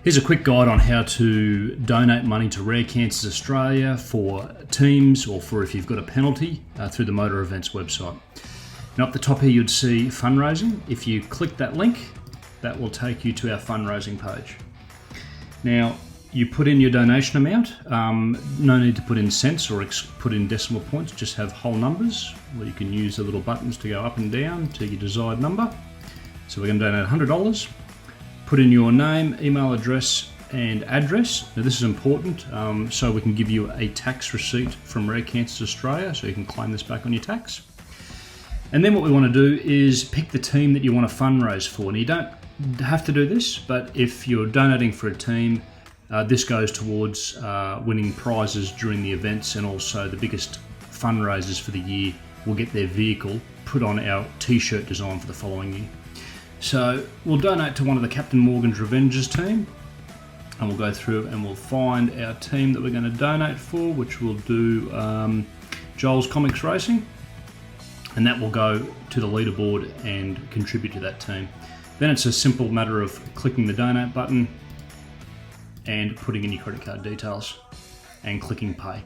Here's a quick guide on how to donate money to Rare Cancers Australia for teams or for if you've got a penalty through the Motor Events website. Now up the top here you'd see fundraising. If you click that link, that will take you to our fundraising page. Now you put in your donation amount, no need to put in cents or put in decimal points, just have whole numbers, or you can use the little buttons to go up and down to your desired number. So we're going to donate $100. Put in your name, email address and address. Now this is important so we can give you a tax receipt from Rare Cancers Australia so you can claim this back on your tax. And then what we want to do is pick the team that you want to fundraise for. And you don't have to do this, but if you're donating for a team, this goes towards winning prizes during the events, and also the biggest fundraisers for the year will get their vehicle put on our t-shirt design for the following year. So we'll donate to one of the Captain Morgan's Revengers team, and we'll go through and we'll find our team that we're going to donate for, which we'll do Joel's Comics Racing, and that will go to the leaderboard and contribute to that team. Then it's a simple matter of clicking the donate button and putting in your credit card details and clicking pay.